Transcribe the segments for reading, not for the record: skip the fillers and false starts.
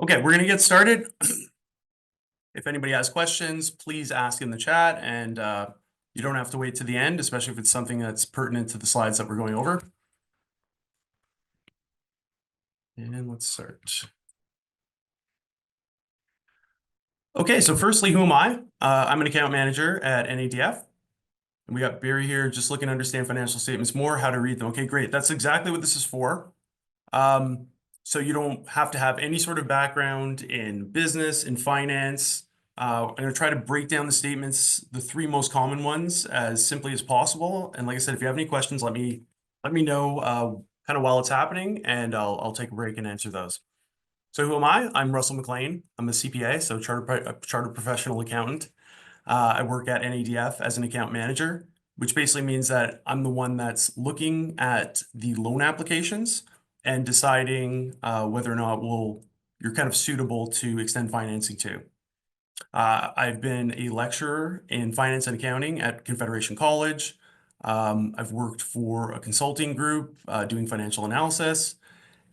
Okay, we're going to get started. If anybody has questions, please ask in the chat, and you don't have to wait to the end, especially if it's something that's pertinent to the slides that we're going over. And let's start. Okay, so firstly, who am I? I'm an account manager at NADF. And we got Barry here just looking to understand financial statements more, how to read them. Okay, great. That's exactly what this is for. So you don't have to have any sort of background in business, in finance. I'm going to try to break down the statements, the three most common ones, as simply as possible. And like I said, if you have any questions, let me know kind of while it's happening, and I'll take a break and answer those. So who am I? I'm Russell McLean. I'm a CPA, so chartered professional accountant. I work at NADF as an account manager, which basically means that I'm the one that's looking at the loan applications and deciding whether or not you're kind of suitable to extend financing to. I've been a lecturer in finance and accounting at Confederation College. I've worked for a consulting group doing financial analysis,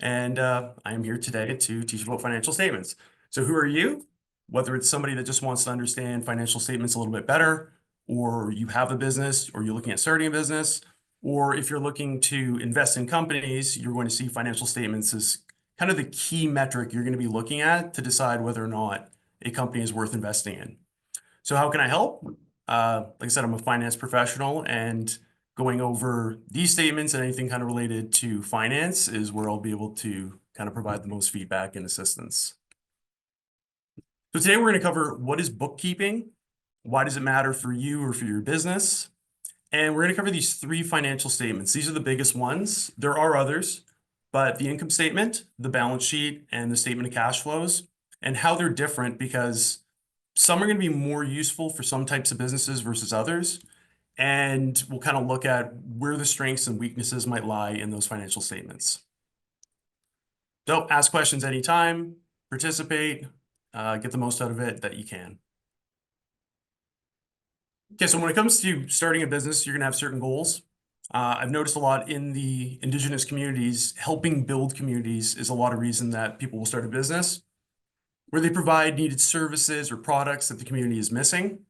and I am here today to teach about financial statements. So who are you? Whether it's somebody that just wants to understand financial statements a little bit better, or you have a business, or you're looking at starting a business, or if you're looking to invest in companies, you're going to see financial statements as kind of the key metric you're going to be looking at to decide whether or not a company is worth investing in. So how can I help? Like I said, I'm a finance professional, and going over these statements and anything kind of related to finance is where I'll be able to kind of provide the most feedback and assistance. So today we're going to cover what is bookkeeping, why does it matter for you or for your business, and we're going to cover these three financial statements. These are the biggest ones. There are others, but the income statement, the balance sheet, and the statement of cash flows, and how they're different, because some are going to be more useful for some types of businesses versus others. And we'll kind of look at where the strengths and weaknesses might lie in those financial statements. So ask questions anytime, participate, get the most out of it that you can. Okay, so when it comes to starting a business, you're going to have certain goals. I've noticed a lot in the Indigenous communities, helping build communities is a lot of reason that people will start a business, where they provide needed services or products that the community is missing.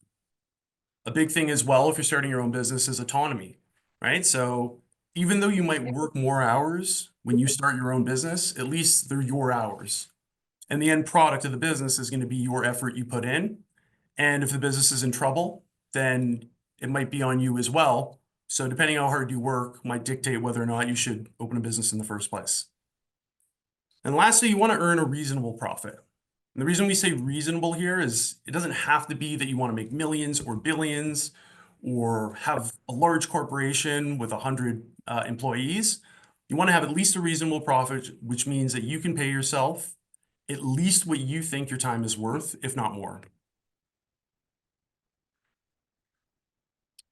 A big thing as well, if you're starting your own business, is autonomy, right? So even though you might work more hours when you start your own business, at least they're your hours. And the end product of the business is going to be your effort you put in. And if the business is in trouble, then it might be on you as well. So depending on how hard you work might dictate whether or not you should open a business in the first place. And lastly, you want to earn a reasonable profit. And the reason we say reasonable here is it doesn't have to be that you want to make millions or billions or have a large corporation with 100 employees. You want to have at least a reasonable profit, which means that you can pay yourself at least what you think your time is worth, if not more.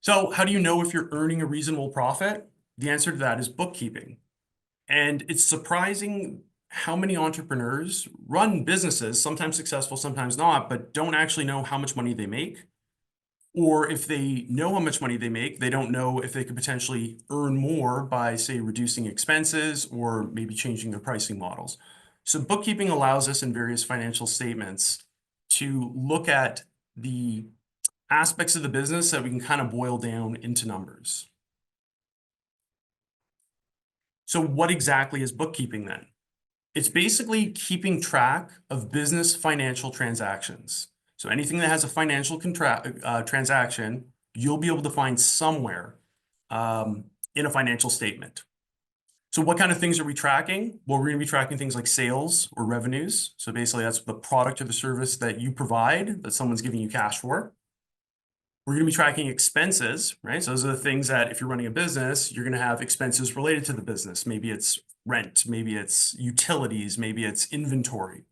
So how do you know if you're earning a reasonable profit? The answer to that is bookkeeping. And it's surprising how many entrepreneurs run businesses, sometimes successful, sometimes not, but don't actually know how much money they make. Or if they know how much money they make, they don't know if they could potentially earn more by, say, reducing expenses or maybe changing their pricing models. So bookkeeping allows us in various financial statements to look at the aspects of the business that we can kind of boil down into numbers. So what exactly is bookkeeping then? It's basically keeping track of business financial transactions. So anything that has a financial transaction, you'll be able to find somewhere in a financial statement. So what kind of things are we tracking? Well, we're going to be tracking things like sales or revenues. So basically that's the product or the service that you provide that someone's giving you cash for. We're going to be tracking expenses, right? So those are the things that if you're running a business, you're going to have expenses related to the business. Maybe it's rent, maybe it's utilities, maybe it's inventory.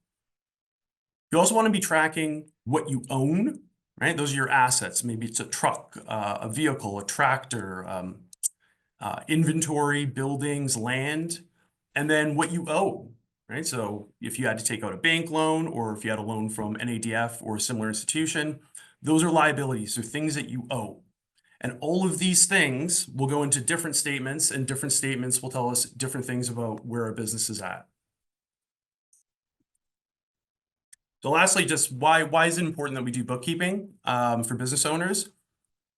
You also want to be tracking what you own, right? Those are your assets. Maybe it's a truck, a vehicle, a tractor, inventory, buildings, land, and then what you owe, right? So if you had to take out a bank loan, or if you had a loan from NADF or a similar institution, those are liabilities, or things that you owe. And all of these things will go into different statements, and different statements will tell us different things about where our business is at. So lastly, just why is it important that we do bookkeeping for business owners?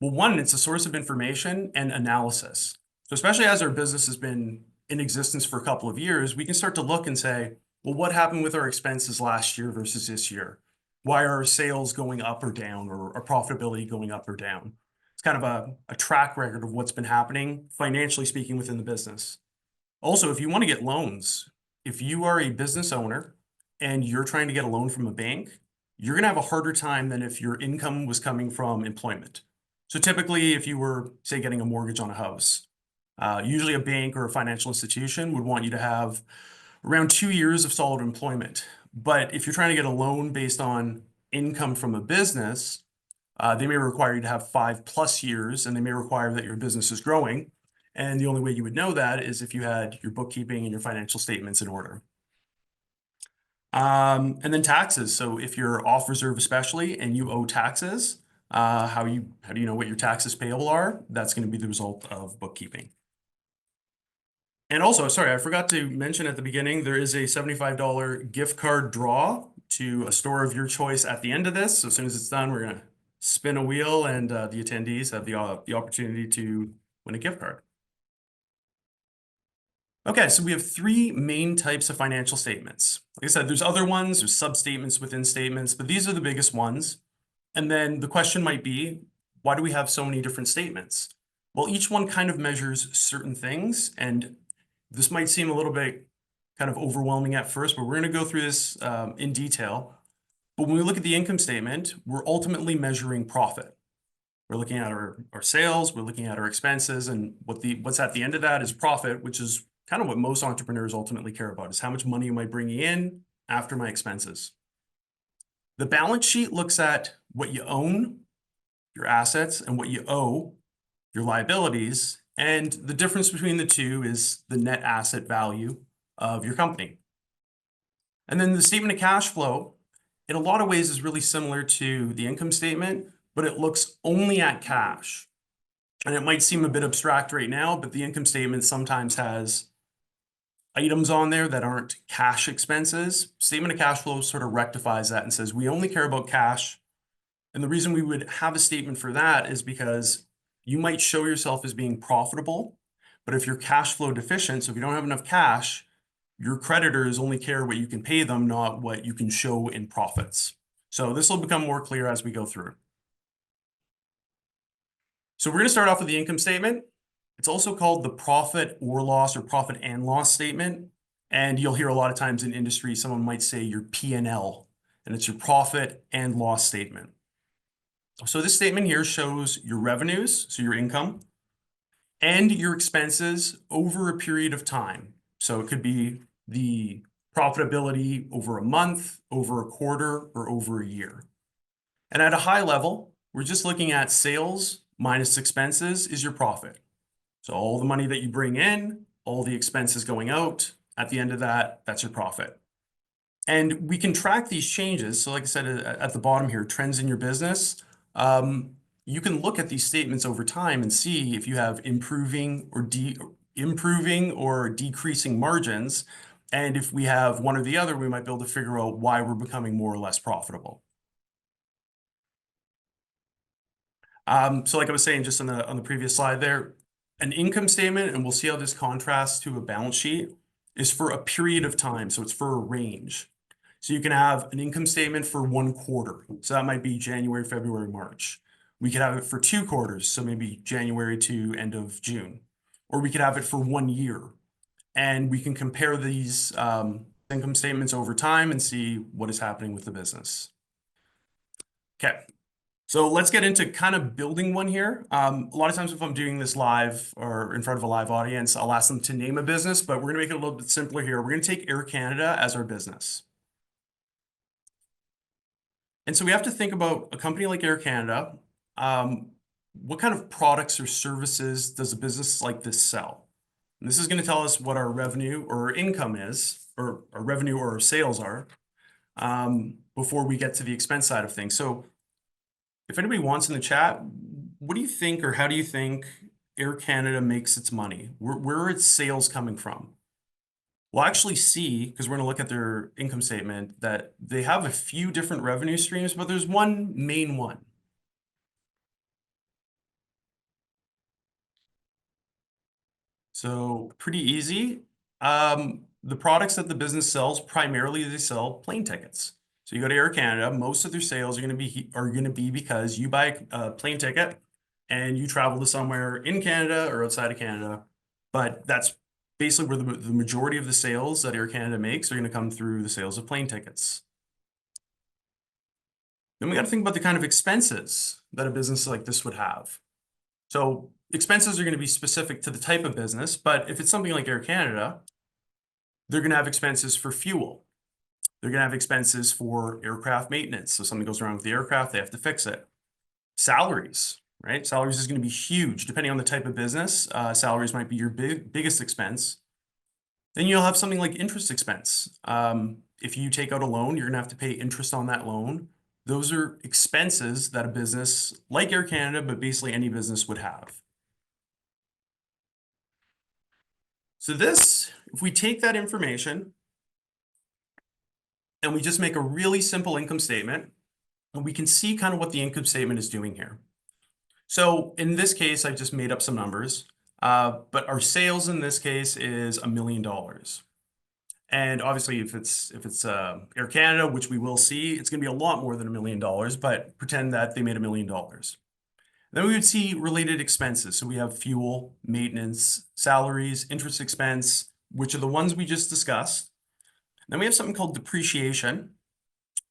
Well, one, it's a source of information and analysis. So especially as our business has been in existence for a couple of years, we can start to look and say, well, what happened with our expenses last year versus this year? Why are our sales going up or down, or our profitability going up or down? It's kind of a track record of what's been happening, financially speaking, within the business. Also, if you want to get loans, if you are a business owner and you're trying to get a loan from a bank, you're going to have a harder time than if your income was coming from employment. So typically, if you were, say, getting a mortgage on a house, usually a bank or a financial institution would want you to have around 2 years of solid employment. But if you're trying to get a loan based on income from a business, they may require you to have 5+ years, and they may require that your business is growing. And the only way you would know that is if you had your bookkeeping and your financial statements in order. And then taxes. So if you're off reserve, especially, and you owe taxes, how do you know what your taxes payable are? That's going to be the result of bookkeeping. And also, sorry, I forgot to mention at the beginning, there is a $75 gift card draw to a store of your choice at the end of this. So as soon as it's done, we're going to spin a wheel, and the attendees have the opportunity to win a gift card. Okay, so we have three main types of financial statements. Like I said, there's other ones, there's sub-statements within statements, but these are the biggest ones. And then the question might be, why do we have so many different statements? Well, each one kind of measures certain things, and this might seem a little bit kind of overwhelming at first, but we're going to go through this in detail. But when we look at the income statement, we're ultimately measuring profit. We're looking at our sales, we're looking at our expenses, and what's at the end of that is profit, which is kind of what most entrepreneurs ultimately care about, is how much money am I bringing in after my expenses. The balance sheet looks at what you own, your assets, and what you owe, your liabilities, and the difference between the two is the net asset value of your company. And then the statement of cash flow, in a lot of ways, is really similar to the income statement, but it looks only at cash. And it might seem a bit abstract right now, but the income statement sometimes has items on there that aren't cash expenses. Statement of cash flow sort of rectifies that and says we only care about cash. And the reason we would have a statement for that is because you might show yourself as being profitable, but if you're cash flow deficient, so if you don't have enough cash, your creditors only care what you can pay them, not what you can show in profits. So this will become more clear as we go through. So we're going to start off with the income statement. It's also called the profit or loss or profit and loss statement. And you'll hear a lot of times in industry, someone might say your P&L, and it's your profit and loss statement. So this statement here shows your revenues, so your income, and your expenses over a period of time. So it could be the profitability over a month, over a quarter, or over a year. And at a high level, we're just looking at sales minus expenses is your profit. So all the money that you bring in, all the expenses going out, at the end of that, that's your profit. And we can track these changes. So like I said, at the bottom here, trends in your business. You can look at these statements over time and see if you have improving or decreasing margins. And if we have one or the other, we might be able to figure out why we're becoming more or less profitable. So like I was saying, just on the previous slide there, an income statement, and we'll see how this contrasts to a balance sheet, is for a period of time. So it's for a range. So you can have an income statement for 1 quarter. So that might be January, February, March. We could have it for 2 quarters. So maybe January to end of June. Or we could have it for 1 year. And we can compare these income statements over time and see what is happening with the business. Okay. So let's get into kind of building one here. A lot of times if I'm doing this live or in front of a live audience, I'll ask them to name a business, but we're going to make it a little bit simpler here. We're going to take Air Canada as our business. And so we have to think about a company like Air Canada. What kind of products or services does a business like this sell? And this is going to tell us what our revenue or our income is, or our revenue or our sales are, before we get to the expense side of things. So if anybody wants in the chat, what do you think, or how do you think Air Canada makes its money? Where are its sales coming from? we'll actually see, because we're going to look at their income statement, that they have a few different revenue streams, but there's one main one. So pretty easy. The products that the business sells, primarily they sell plane tickets. So you go to Air Canada, most of their sales are going to be because you buy a plane ticket and you travel to somewhere in Canada or outside of Canada. But that's basically where the majority of the sales that Air Canada makes are going to come through the sales of plane tickets. Then we got to think about the kind of expenses that a business like this would have. So expenses are going to be specific to the type of business, but if it's something like Air Canada, they're going to have expenses for fuel. They're going to have expenses for aircraft maintenance. So something goes wrong with the aircraft, they have to fix it. Salaries, right? Salaries is going to be huge. Depending on the type of business, salaries might be your biggest expense. Then you'll have something like interest expense. If you take out a loan, you're going to have to pay interest on that loan. Those are expenses that a business like Air Canada, but basically any business would have. So this, if we take that information and we just make a really simple income statement, and we can see kind of what the income statement is doing here. So in this case, I just made up some numbers, but our sales in this case is $1 million. And obviously, if it's Air Canada, which we will see, it's going to be a lot more than $1 million, but pretend that they made $1 million. Then we would see related expenses. So we have fuel, maintenance, salaries, interest expense, which are the ones we just discussed. Then we have something called depreciation.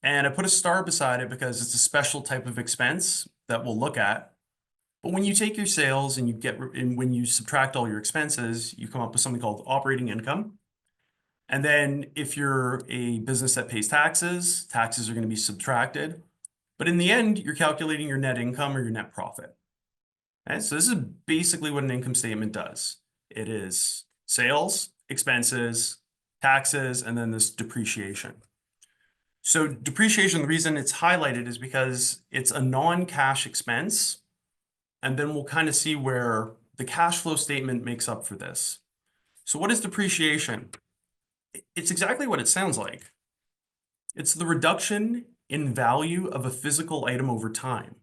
And I put a star beside it because it's a special type of expense that we'll look at. But when you take your sales and when you subtract all your expenses, you come up with something called operating income. And then if you're a business that pays taxes, taxes are going to be subtracted. But in the end, you're calculating your net income or your net profit. Okay? So this is basically what an income statement does. It is sales, expenses, taxes, and then this depreciation. So depreciation, the reason it's highlighted is because it's a non-cash expense. And then we'll kind of see where the cash flow statement makes up for this. So what is depreciation? It's exactly what it sounds like. It's the reduction in value of a physical item over time.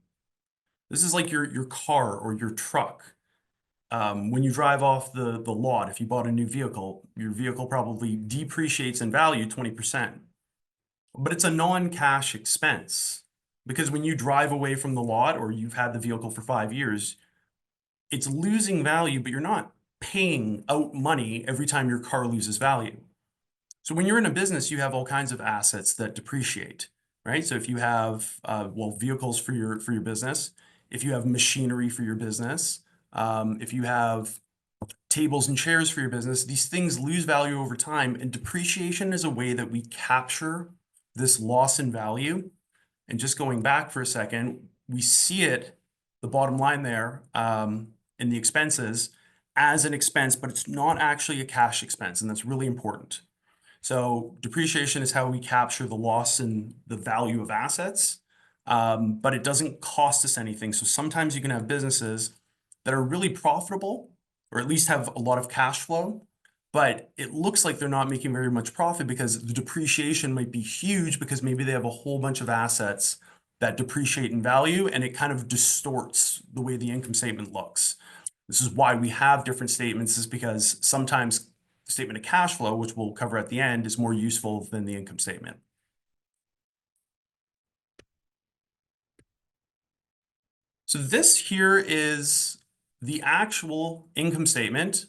This is like your car or your truck. When you drive off the lot, if you bought a new vehicle, your vehicle probably depreciates in value 20%. But it's a non-cash expense because when you drive away from the lot or you've had the vehicle for 5 years, it's losing value, but you're not paying out money every time your car loses value. So when you're in a business, you have all kinds of assets that depreciate, right? So if you have, vehicles for your business, if you have machinery for your business, if you have tables and chairs for your business, these things lose value over time, and depreciation is a way that we capture this loss in value. And just going back for a second, we see it, the bottom line there, in the expenses as an expense, but it's not actually a cash expense, and that's really important. So depreciation is how we capture the loss in the value of assets, but it doesn't cost us anything. So sometimes you can have businesses that are really profitable, or at least have a lot of cash flow, but it looks like they're not making very much profit because the depreciation might be huge because maybe they have a whole bunch of assets that depreciate in value, and it kind of distorts the way the income statement looks. This is why we have different statements, is because sometimes the statement of cash flow, which we'll cover at the end, is more useful than the income statement. So this here is the actual income statement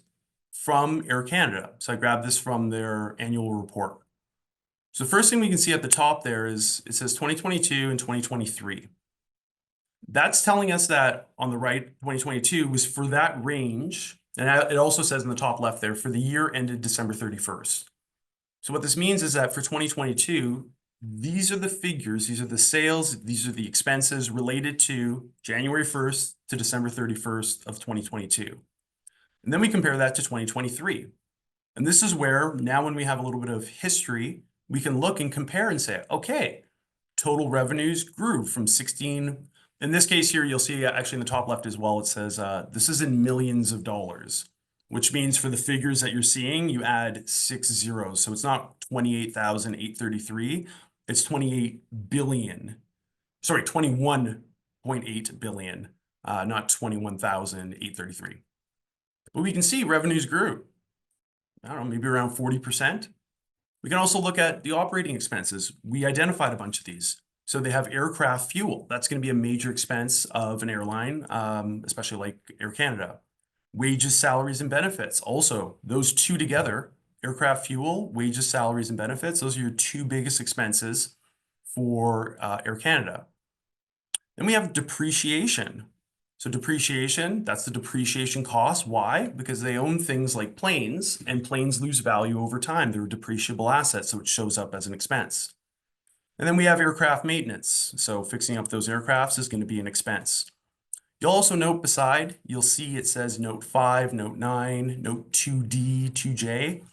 from Air Canada. So I grabbed this from their annual report. So the first thing we can see at the top there is it says 2022 and 2023. That's telling us that on the right, 2022 was for that range. And it also says in the top left there, for the year ended December 31st. So what this means is that for 2022, these are the figures, these are the sales, these are the expenses related to January 1st to December 31st of 2022. And then we compare that to 2023. And this is where now when we have a little bit of history, we can look and compare and say, okay, total revenues grew from 16. In this case here, you'll see actually in the top left as well, it says this is in millions of dollars, which means for the figures that you're seeing, you add 6 zeros. So it's not 28,833, it's 28 billion. Sorry, 21.8 billion, not 21,833. But we can see revenues grew. I don't know, maybe around 40%. We can also look at the operating expenses. We identified a bunch of these. So they have aircraft fuel. That's going to be a major expense of an airline, especially like Air Canada. Wages, salaries, and benefits. Also, those two together, aircraft fuel, wages, salaries, and benefits, those are your two biggest expenses for Air Canada. Then we have depreciation. So depreciation, that's the depreciation cost. Why? Because they own things like planes, and planes lose value over time. They're depreciable assets, so it shows up as an expense. And then we have aircraft maintenance. So fixing up those aircrafts is going to be an expense. You'll also note beside, you'll see it says note 5, note 9, note 2D, 2J.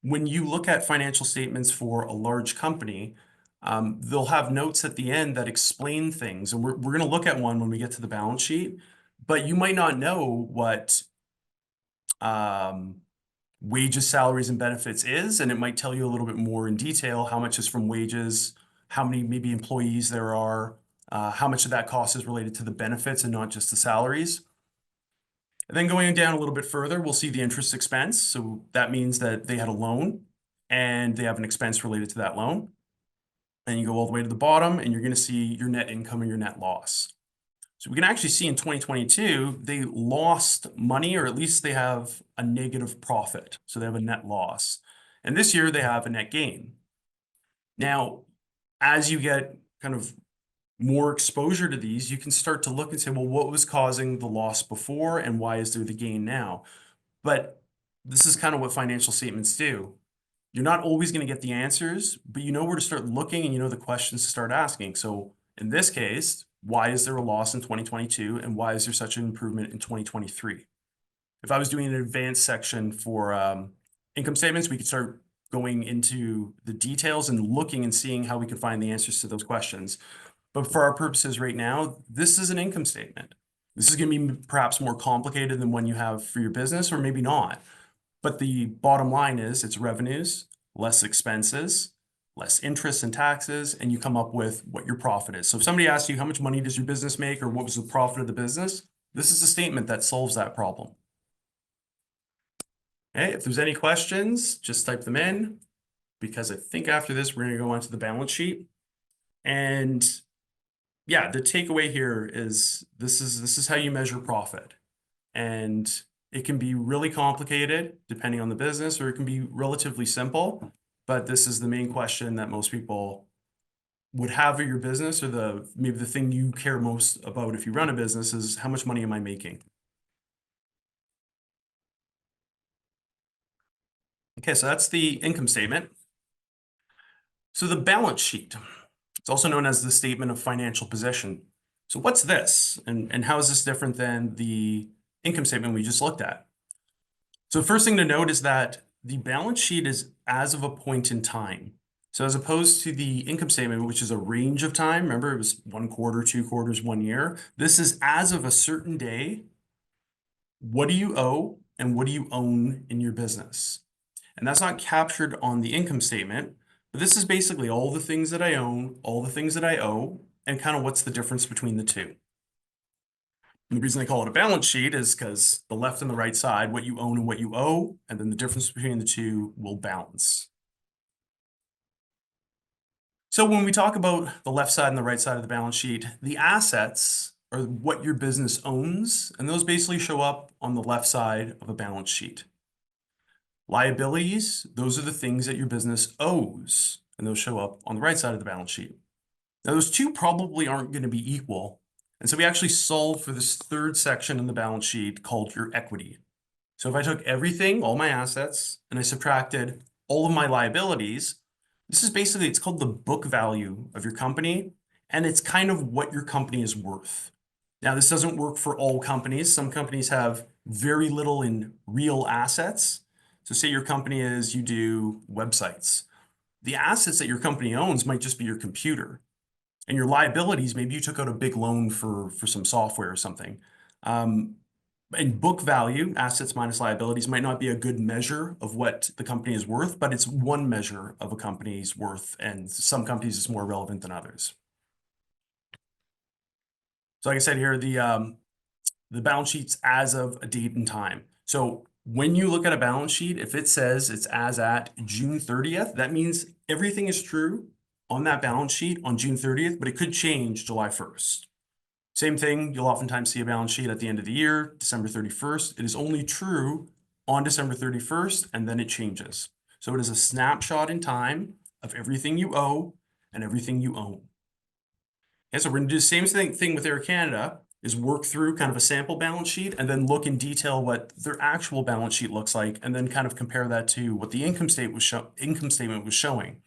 When you look at financial statements for a large company, they'll have notes at the end that explain things. And we're going to look at one when we get to the balance sheet, but you might not know what wages, salaries, and benefits is, and it might tell you a little bit more in detail how much is from wages, how many maybe employees there are, how much of that cost is related to the benefits and not just the salaries. And then going down a little bit further, we'll see the interest expense. So that means that they had a loan and they have an expense related to that loan. And you go all the way to the bottom and you're going to see your net income and your net loss. So we can actually see in 2022, they lost money, or at least they have a negative profit. So they have a net loss. And this year they have a net gain. Now, as you get kind of more exposure to these, you can start to look and say, well, what was causing the loss before and why is there the gain now? But this is kind of what financial statements do. You're not always going to get the answers, but you know where to start looking and you know the questions to start asking. So in this case, why is there a loss in 2022 and why is there such an improvement in 2023? If I was doing an advanced section for income statements, we could start going into the details and looking and seeing how we can find the answers to those questions. But for our purposes right now, this is an income statement. This is going to be perhaps more complicated than one you have for your business, or maybe not. But the bottom line is it's revenues, less expenses, less interest and taxes, and you come up with what your profit is. So if somebody asks you how much money does your business make or what was the profit of the business, this is a statement that solves that problem. Okay, if there's any questions, just type them in, because I think after this, we're going to go on to the balance sheet. And yeah, the takeaway here is this is how you measure profit. And it can be really complicated depending on the business, or it can be relatively simple. But this is the main question that most people would have of your business, or maybe the thing you care most about if you run a business is how much money am I making? Okay, so that's the income statement. So the balance sheet, it's also known as the statement of financial position. So what's this? And how is this different than the income statement we just looked at? So the first thing to note is that the balance sheet is as of a point in time. So as opposed to the income statement, which is a range of time, remember it was 1 quarter, 2 quarters, 1 year. This is as of a certain day. What do you owe and what do you own in your business? And that's not captured on the income statement, but this is basically all the things that I own, all the things that I owe, and kind of what's the difference between the two. And the reason they call it a balance sheet is because the left and the right side, what you own and what you owe, and then the difference between the two will balance. So when we talk about the left side and the right side of the balance sheet, the assets are what your business owns, and those basically show up on the left side of a balance sheet. Liabilities, those are the things that your business owes, and those show up on the right side of the balance sheet. Now, those two probably aren't going to be equal, and so we actually solve for this third section in the balance sheet called your equity. So if I took everything, all my assets, and I subtracted all of my liabilities, this is basically, it's called the book value of your company, and it's kind of what your company is worth. Now, this doesn't work for all companies. Some companies have very little in real assets. So say your company is, you do websites. The assets that your company owns might just be your computer. And your liabilities, maybe you took out a big loan for some software or something. And book value, assets minus liabilities, might not be a good measure of what the company is worth, but it's one measure of a company's worth, and some companies it's more relevant than others. So like I said here, the balance sheet's as of a date and time. So when you look at a balance sheet, if it says it's as at June 30th, that means everything is true on that balance sheet on June 30th, but it could change July 1st. Same thing, you'll oftentimes see a balance sheet at the end of the year, December 31st. It is only true on December 31st, and then it changes. So it is a snapshot in time of everything you owe and everything you own. Okay, so we're gonna do the same thing with Air Canada, is work through kind of a sample balance sheet and then look in detail what their actual balance sheet looks like, and then kind of compare that to what the income statement was showing.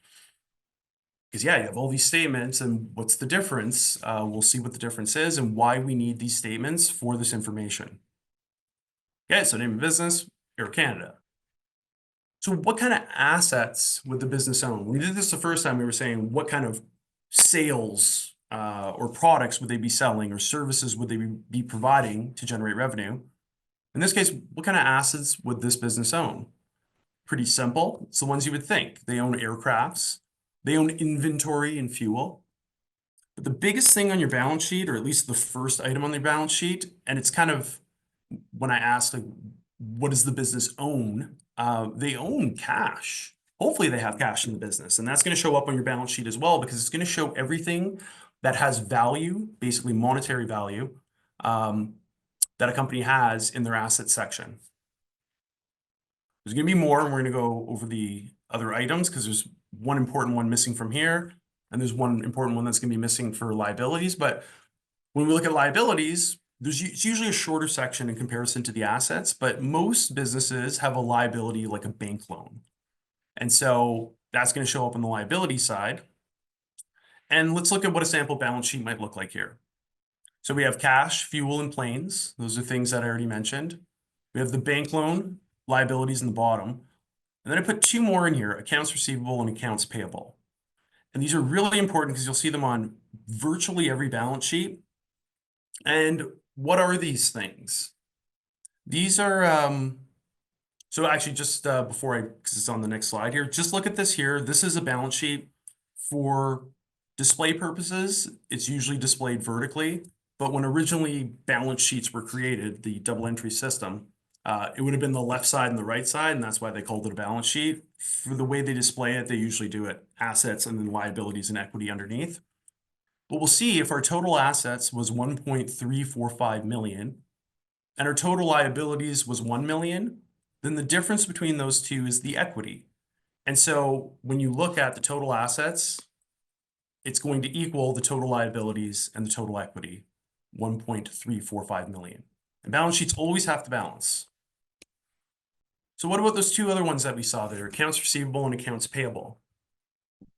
Because yeah, you have all these statements, and what's the difference? We'll see what the difference is and why we need these statements for this information. Okay, so name of business, Air Canada. So what kind of assets would the business own? When we did this the first time, we were saying what kind of sales or products would they be selling, or services would they be providing to generate revenue? In this case, what kind of assets would this business own? Pretty simple. It's the ones you would think. They own aircrafts, they own inventory and fuel. But the biggest thing on your balance sheet, or at least the first item on the balance sheet, and it's kind of when I asked, like, what does the business own? They own cash. Hopefully they have cash in the business, and that's going to show up on your balance sheet as well, because it's going to show everything that has value, basically monetary value, that a company has in their assets section. There's going to be more, and we're going to go over the other items because there's one important one missing from here, and there's one important one that's going to be missing for liabilities. But when we look at liabilities, it's usually a shorter section in comparison to the assets, but most businesses have a liability like a bank loan. And so that's going to show up on the liability side. And let's look at what a sample balance sheet might look like here. So we have cash, fuel, and planes. Those are things that I already mentioned. We have the bank loan, liabilities in the bottom. And then I put two more in here, accounts receivable and accounts payable. And these are really important because you'll see them on virtually every balance sheet. And what are these things? These are, so actually just before because it's on the next slide here, just look at this here. This is a balance sheet for display purposes. It's usually displayed vertically, but when originally balance sheets were created, the double entry system, it would have been the left side and the right side, and that's why they called it a balance sheet. For the way they display it, they usually do it assets and then liabilities and equity underneath. But we'll see if our total assets was 1.345 million and our total liabilities was 1 million, then the difference between those two is the equity. And so when you look at the total assets, it's going to equal the total liabilities and the total equity, 1.345 million. And balance sheets always have to balance. So what about those two other ones that we saw there, accounts receivable and accounts payable?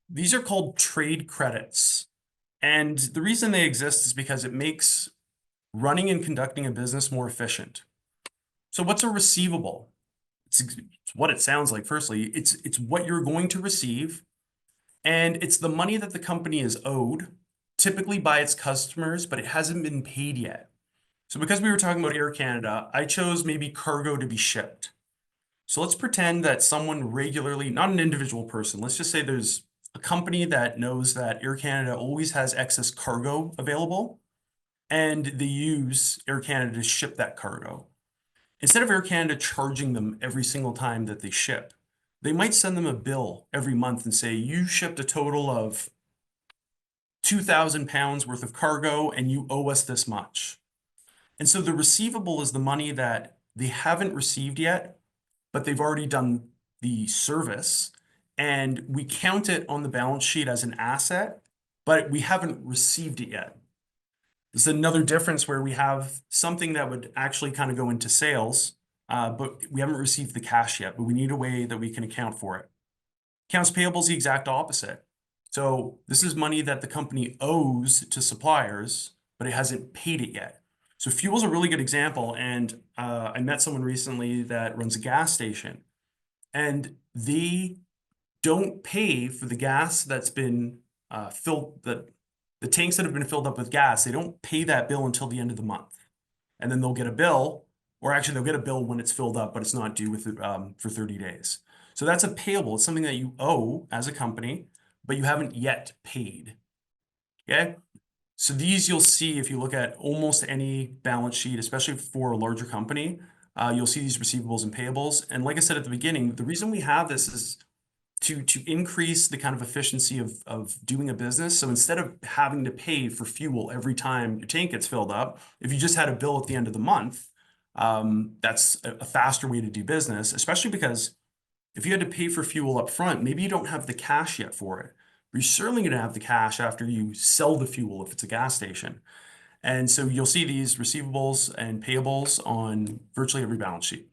These are called trade credits. And the reason they exist is because it makes running and conducting a business more efficient. So what's a receivable? It's what it sounds like. Firstly, it's what you're going to receive, and it's the money that the company is owed, typically by its customers, but it hasn't been paid yet. So because we were talking about Air Canada, I chose maybe cargo to be shipped. So let's pretend that someone regularly, not an individual person, let's just say there's a company that knows that Air Canada always has excess cargo available, and they use Air Canada to ship that cargo. Instead of Air Canada charging them every single time that they ship, they might send them a bill every month and say, you shipped a total of 2,000 pounds worth of cargo and you owe us this much. And so the receivable is the money that they haven't received yet, but they've already done the service, and we count it on the balance sheet as an asset, but we haven't received it yet. There's another difference where we have something that would actually kind of go into sales, but we haven't received the cash yet, but we need a way that we can account for it. Accounts payable is the exact opposite. So this is money that the company owes to suppliers, but it hasn't paid it yet. So fuel is a really good example, and I met someone recently that runs a gas station, and they don't pay for the gas that's been filled, the tanks that have been filled up with gas. They don't pay that bill until the end of the month, and then they'll get a bill or actually they'll get a bill when it's filled up, but it's not due for 30 days. So that's a payable. It's something that you owe as a company, but you haven't yet paid. Okay. So these you'll see if you look at almost any balance sheet, especially for a larger company, you'll see these receivables and payables. And like I said at the beginning, the reason we have this is to increase the kind of efficiency of doing a business. So instead of having to pay for fuel every time your tank gets filled up, if you just had a bill at the end of the month, that's a faster way to do business, especially because if you had to pay for fuel up front, maybe you don't have the cash yet for it. But you're certainly going to have the cash after you sell the fuel if it's a gas station. And so you'll see these receivables and payables on virtually every balance sheet.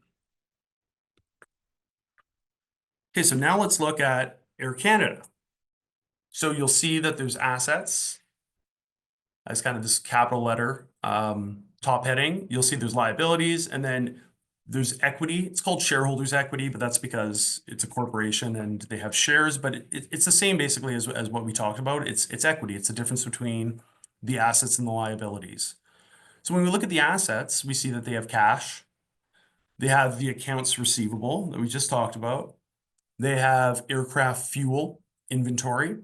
Okay, so now let's look at Air Canada. So you'll see that there's assets as kind of this capital letter top heading. You'll see there's liabilities, and then there's equity. It's called shareholders' equity, but that's because it's a corporation and they have shares. But it's the same basically as what we talked about. It's equity. It's the difference between the assets and the liabilities. So when we look at the assets, we see that they have cash. They have the accounts receivable that we just talked about. They have aircraft fuel inventory,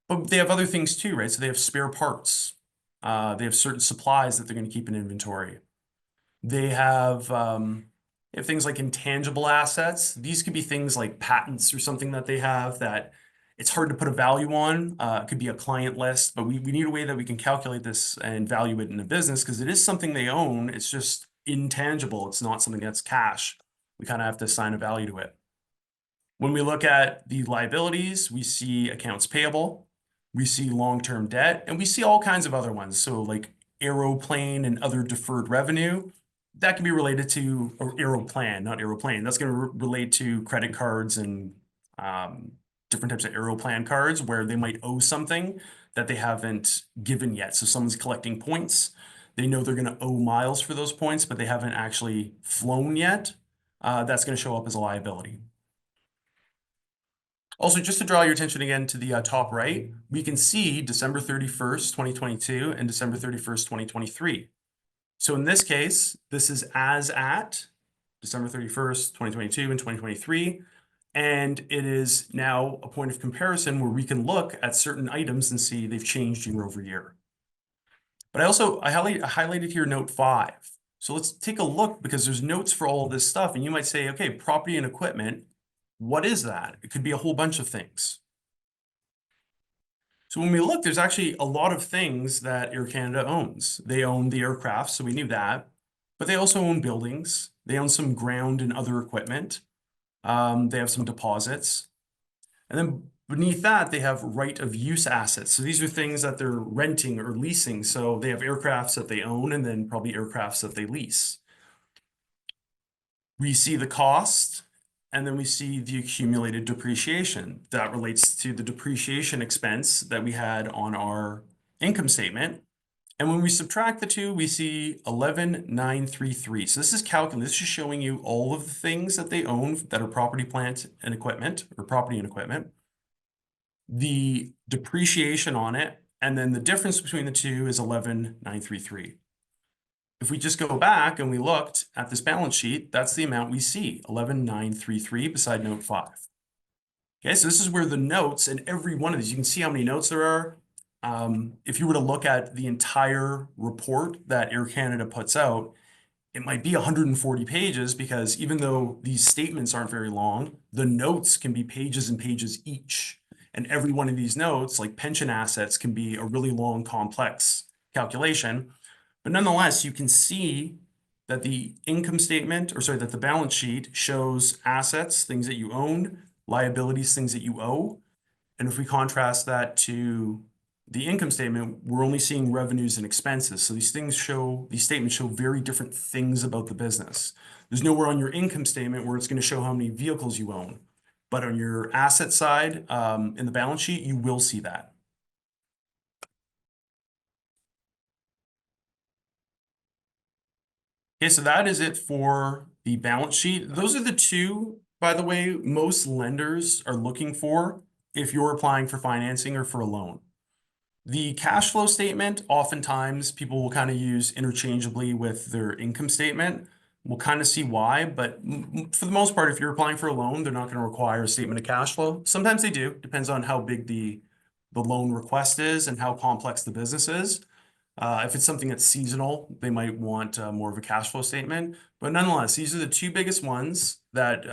but they have other things too, right? So they have spare parts. They have certain supplies that they're going to keep in inventory. They have things like intangible assets. These could be things like patents or something that they have that it's hard to put a value on. It could be a client list, but we need a way that we can calculate this and value it in a business because it is something they own. It's just intangible. It's not something that's cash. We kind of have to assign a value to it. When we look at the liabilities, we see accounts payable, we see long-term debt, and we see all kinds of other ones. So like aeroplane and other deferred revenue, that can be related to, or aeroplan, not aeroplane. That's going to relate to credit cards and different types of aeroplan cards where they might owe something that they haven't given yet. So someone's collecting points. They know they're going to owe miles for those points, but they haven't actually flown yet. That's going to show up as a liability. Also, just to draw your attention again to the top right, we can see December 31st, 2022 and December 31st, 2023. So in this case, this is as at December 31st, 2022 and 2023. And it is now a point of comparison where we can look at certain items and see they've changed year over year. But I highlighted here note 5. So let's take a look because there's notes for all of this stuff. And you might say, okay, property and equipment, what is that? It could be a whole bunch of things. So when we look, there's actually a lot of things that Air Canada owns. They own the aircraft, so we knew that. But they also own buildings. They own some ground and other equipment. They have some deposits. And then beneath that, they have right of use assets. So these are things that they're renting or leasing. So they have aircrafts that they own and then probably aircrafts that they lease. We see the cost, and then we see the accumulated depreciation. That relates to the depreciation expense that we had on our income statement. And when we subtract the two, we see 11,933. So this is calculating, this is showing you all of the things that they own that are property, plant, and equipment, or property and equipment, the depreciation on it, and then the difference between the two is 11,933. If we just go back and we looked at this balance sheet, that's the amount we see, 11,933 beside note 5. Okay, so this is where the notes and every one of these, you can see how many notes there are. If you were to look at the entire report that Air Canada puts out, it might be 140 pages because even though these statements aren't very long, the notes can be pages and pages each. And every one of these notes, like pension assets, can be a really long, complex calculation. But nonetheless, you can see that the income statement, or sorry, that the balance sheet shows assets, things that you own, liabilities, things that you owe. And if we contrast that to the income statement, we're only seeing revenues and expenses. So these statements show very different things about the business. There's nowhere on your income statement where it's going to show how many vehicles you own. But on your asset side, in the balance sheet, you will see that. Okay, so that is it for the balance sheet. Those are the two, by the way, most lenders are looking for if you're applying for financing or for a loan. The cash flow statement, oftentimes people will kind of use interchangeably with their income statement. We'll kind of see why, but for the most part, if you're applying for a loan, they're not going to require a statement of cash flow. Sometimes they do, depends on how big the loan request is and how complex the business is. If it's something that's seasonal, they might want more of a cash flow statement. But nonetheless, these are the two biggest ones that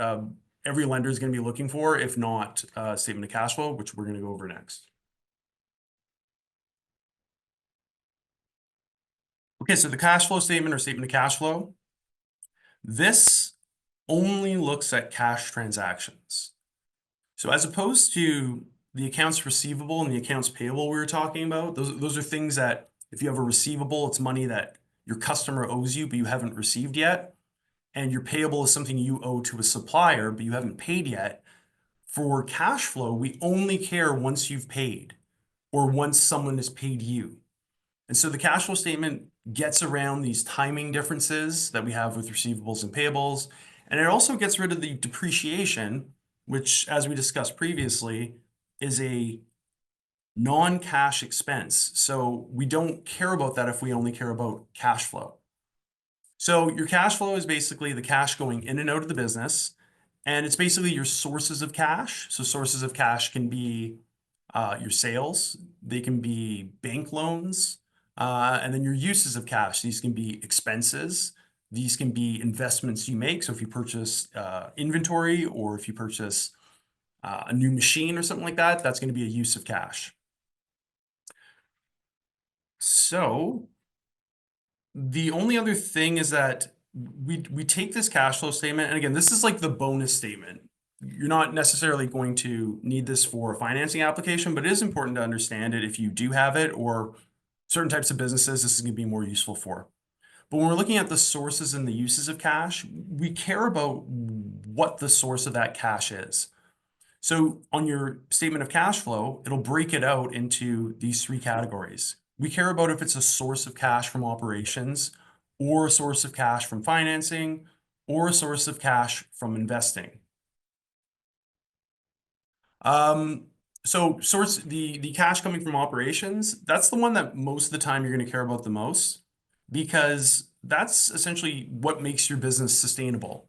every lender is going to be looking for, if not statement of cash flow, which we're going to go over next. Okay, so the cash flow statement or statement of cash flow, this only looks at cash transactions. So as opposed to the accounts receivable and the accounts payable we were talking about, those are things that if you have a receivable, it's money that your customer owes you, but you haven't received yet. And your payable is something you owe to a supplier, but you haven't paid yet. For cash flow, we only care once you've paid or once someone has paid you. And so the cash flow statement gets around these timing differences that we have with receivables and payables. And it also gets rid of the depreciation, which, as we discussed previously, is a non-cash expense. So we don't care about that if we only care about cash flow. So your cash flow is basically the cash going in and out of the business, and it's basically your sources of cash. So sources of cash can be your sales, they can be bank loans, and then your uses of cash. These can be expenses. These can be investments you make. So if you purchase inventory or if you purchase a new machine or something like that, that's going to be a use of cash. So the only other thing is that we take this cash flow statement, and again, this is like the bonus statement. You're not necessarily going to need this for a financing application, but it is important to understand it if you do have it, or certain types of businesses this is going to be more useful for. But when we're looking at the sources and the uses of cash, we care about what the source of that cash is. So on your statement of cash flow, it'll break it out into these three categories. We care about if it's a source of cash from operations, or a source of cash from financing, or a source of cash from investing. So the cash coming from operations, that's the one that most of the time you're going to care about the most, because that's essentially what makes your business sustainable.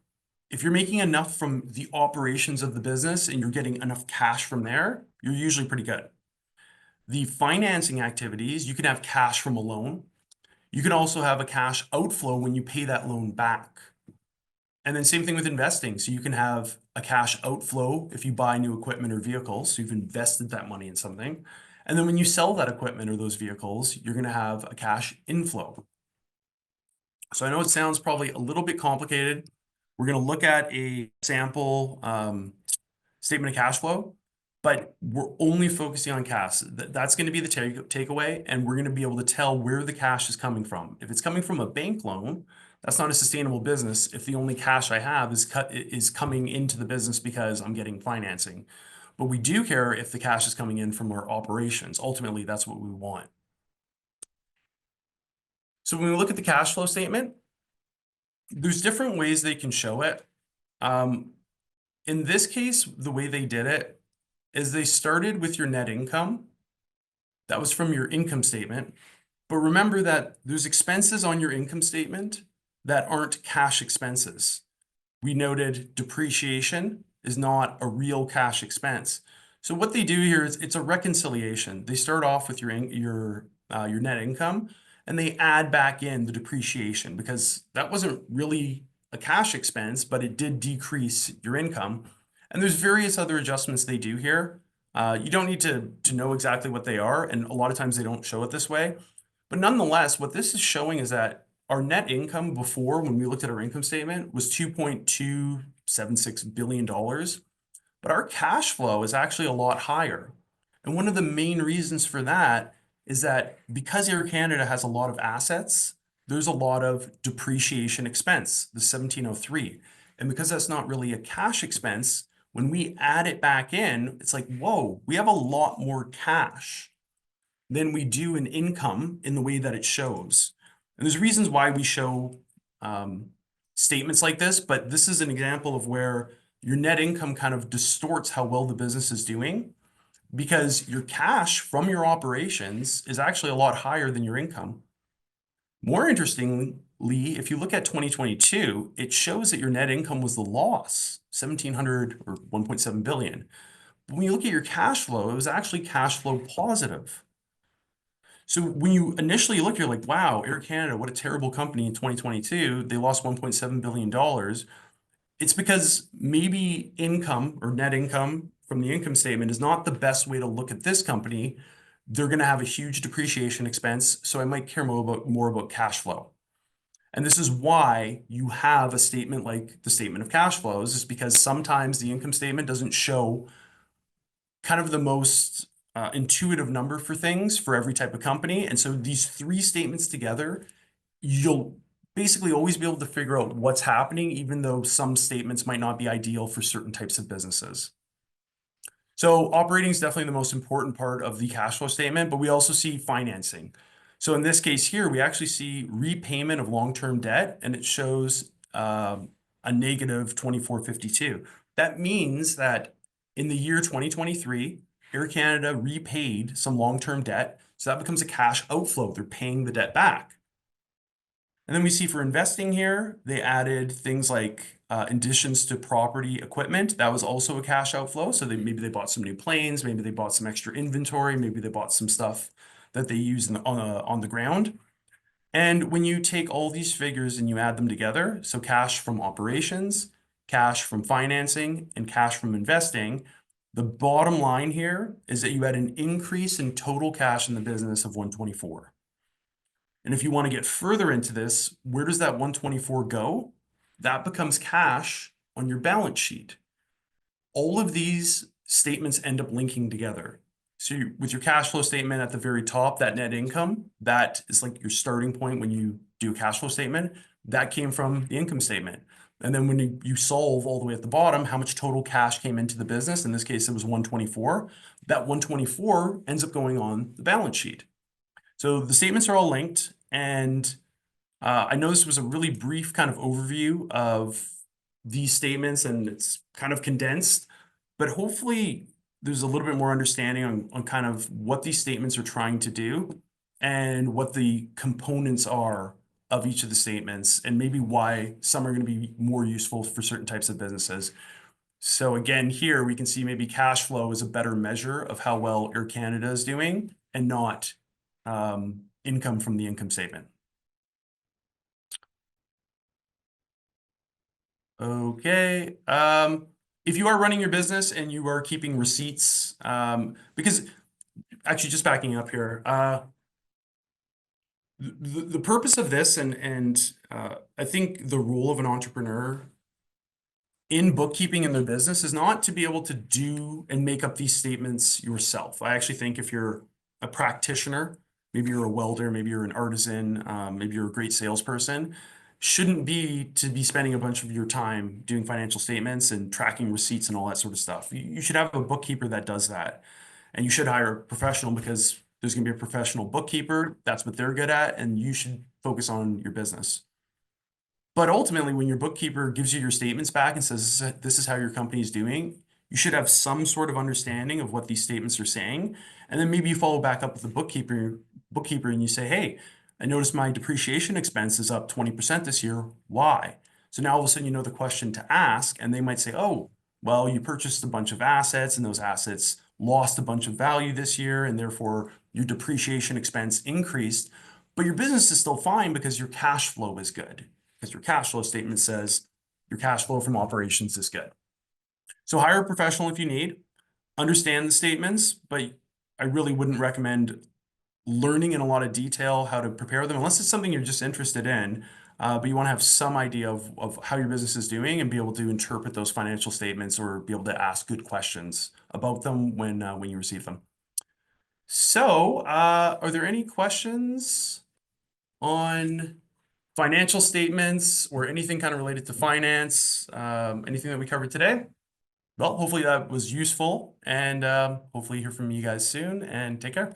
If you're making enough from the operations of the business and you're getting enough cash from there, you're usually pretty good. The financing activities, you can have cash from a loan. You can also have a cash outflow when you pay that loan back. And then same thing with investing. So you can have a cash outflow if you buy new equipment or vehicles. So you've invested that money in something. And then when you sell that equipment or those vehicles, you're going to have a cash inflow. So I know it sounds probably a little bit complicated. We're going to look at a sample statement of cash flow, but we're only focusing on cash. That's going to be the takeaway, and we're going to be able to tell where the cash is coming from. If it's coming from a bank loan, that's not a sustainable business if the only cash I have is coming into the business because I'm getting financing. But we do care if the cash is coming in from our operations. Ultimately, that's what we want. So when we look at the cash flow statement, there's different ways they can show it. In this case, the way they did it is they started with your net income. That was from your income statement. But remember that there's expenses on your income statement that aren't cash expenses. We noted depreciation is not a real cash expense. So what they do here is it's a reconciliation. They start off with your net income, and they add back in the depreciation because that wasn't really a cash expense, but it did decrease your income. And there's various other adjustments they do here. You don't need to know exactly what they are, and a lot of times they don't show it this way. But nonetheless, what this is showing is that our net income before, when we looked at our income statement, was $2.276 billion. But our cash flow is actually a lot higher. And one of the main reasons for that is that because Air Canada has a lot of assets, there's a lot of depreciation expense, the 1703. And because that's not really a cash expense, when we add it back in, it's like, whoa, we have a lot more cash than we do in income in the way that it shows. And there's reasons why we show statements like this, but this is an example of where your net income kind of distorts how well the business is doing, because your cash from your operations is actually a lot higher than your income. More interestingly, if you look at 2022, it shows that your net income was the loss, 1,700 or 1.7 billion. But when you look at your cash flow, it was actually cash flow positive. So when you initially look, you're like, wow, Air Canada, what a terrible company in 2022. They lost $1.7 billion. It's because maybe income or net income from the income statement is not the best way to look at this company. They're going to have a huge depreciation expense, so I might care more about cash flow. And this is why you have a statement like the statement of cash flows, is because sometimes the income statement doesn't show kind of the most intuitive number for things for every type of company. And so these three statements together, you'll basically always be able to figure out what's happening, even though some statements might not be ideal for certain types of businesses. So operating is definitely the most important part of the cash flow statement, but we also see financing. So in this case here, we actually see repayment of long-term debt, and it shows a negative 2452. That means that in the year 2023, Air Canada repaid some long-term debt, so that becomes a cash outflow. They're paying the debt back. And then we see for investing here, they added things like additions to property equipment. That was also a cash outflow. So maybe they bought some new planes, maybe they bought some extra inventory, maybe they bought some stuff that they use on the ground. And when you take all these figures and you add them together, so cash from operations, cash from financing, and cash from investing, the bottom line here is that you had an increase in total cash in the business of 124. And if you want to get further into this, where does that 124 go? That becomes cash on your balance sheet. All of these statements end up linking together. So with your cash flow statement at the very top, that net income, that is like your starting point when you do a cash flow statement. That came from the income statement. And then when you solve all the way at the bottom, how much total cash came into the business, in this case, it was 124. That 124 ends up going on the balance sheet. So the statements are all linked, and I know this was a really brief kind of overview of these statements, and it's kind of condensed, but hopefully there's a little bit more understanding on kind of what these statements are trying to do and what the components are of each of the statements, and maybe why some are going to be more useful for certain types of businesses. So again, here we can see maybe cash flow is a better measure of how well Air Canada is doing, and not income from the income statement. Okay. If you are running your business and you are keeping receipts, because actually just backing up here, the purpose of this, and I think the role of an entrepreneur in bookkeeping in their business is not to be able to do and make up these statements yourself. I actually think if you're a practitioner, maybe you're a welder, maybe you're an artisan, maybe you're a great salesperson, shouldn't be to be spending a bunch of your time doing financial statements and tracking receipts and all that sort of stuff. You should have a bookkeeper that does that. And you should hire a professional, because there's going to be a professional bookkeeper. That's what they're good at, and you should focus on your business. But ultimately, when your bookkeeper gives you your statements back and says, this is how your company is doing, you should have some sort of understanding of what these statements are saying. And then maybe you follow back up with the bookkeeper and you say, hey, I noticed my depreciation expense is up 20% this year. Why? So now all of a sudden you know the question to ask, and they might say, oh, well, you purchased a bunch of assets and those assets lost a bunch of value this year, and therefore your depreciation expense increased, but your business is still fine because your cash flow is good, because your cash flow statement says your cash flow from operations is good. So hire a professional if you need, understand the statements, but I really wouldn't recommend learning in a lot of detail how to prepare them, unless it's something you're just interested in, but you want to have some idea of how your business is doing and be able to interpret those financial statements, or be able to ask good questions about them when you receive them. So are there any questions on financial statements or anything kind of related to finance, anything that we covered today? Well, hopefully that was useful, and hopefully hear from you guys soon, and take care.